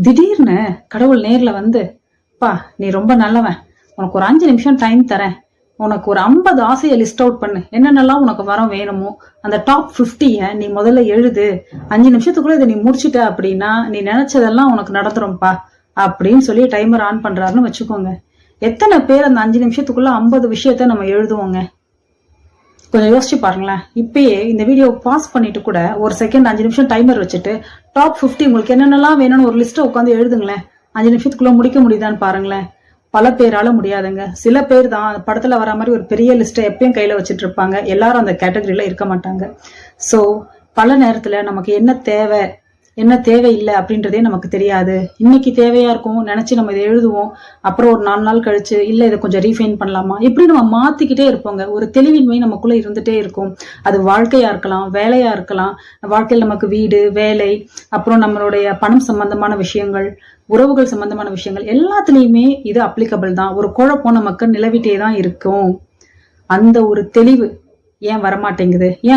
திடீர்னு கடவுள் நேர்ல வந்து, பா நீ ரொம்ப நல்லவன், உனக்கு ஒரு 5 நிமிஷம் டைம் தரேன், உனக்கு ஒரு 50 ஆசையை லிஸ்ட் அவுட் பண்ணு, என்னென்னலாம் உனக்கு வரம் வேணுமோ அந்த டாப் 50 நீ முதல்ல எழுது, 5 நிமிஷத்துக்குள்ள இதை நீ முடிச்சிட்ட அப்படின்னா நீ நினைச்சதெல்லாம் உனக்கு நடந்துரும்பா அப்படின்னு சொல்லி டைமர் ஆன் பண்றாருன்னு வச்சுக்கோங்க. எத்தனை பேர் அந்த 5 நிமிஷத்துக்குள்ள 50 விஷயத்த நம்ம எழுதுவோங்க? கொஞ்சம் யோசிச்சு பாருங்களேன். இப்பயே இந்த வீடியோ பாஸ் பண்ணிட்டு கூட ஒரு செகண்ட் 5 நிமிஷம் டைமர் வச்சுட்டு டாப் 50 உங்களுக்கு என்னென்னலாம் வேணும்னு ஒரு லிஸ்ட்டை உட்காந்து எழுதுங்களேன். 5 நிமிஷத்துக்குள்ள முடிக்க முடியுதான்னு பாருங்களேன். பல பேரால முடியாதுங்க. சில பேர் தான் படத்துல வர மாதிரி ஒரு பெரிய லிஸ்ட்டை எப்பயும் கையில வச்சுட்டு இருப்பாங்க. எல்லாரும் அந்த கேட்டகரியில இருக்க மாட்டாங்க. சோ பல நேரத்துல நமக்கு என்ன தேவை என்ன தேவையில்லை அப்படின்றதே நமக்கு தெரியாது. இன்னைக்கு தேவையா இருக்கும் நினைச்சு நம்ம இதை எழுதுவோம். அப்புறம் ஒரு 4 நாள் கழிச்சு இல்ல இதை கொஞ்சம் ரீஃபைன் பண்ணலாமா, இப்படி நம்ம மாத்திக்கிட்டே இருப்போங்க. ஒரு தெளிவின்மை நமக்குள்ள இருந்துட்டே இருக்கும். அது வாழ்க்கையா இருக்கலாம், வேலையா இருக்கலாம். வாழ்க்கையில் நமக்கு வீடு, வேலை, அப்புறம் நம்மளுடைய பணம் சம்பந்தமான விஷயங்கள், உறவுகள் சம்பந்தமான விஷயங்கள் எல்லாத்துலயுமே இது அப்ளிகபிள் தான். ஒரு குழப்பம் நமக்கு நிலவிட்டே தான் இருக்கும். அந்த ஒரு தெளிவு ஏன் வரமாட்டேங்குது? ஏன்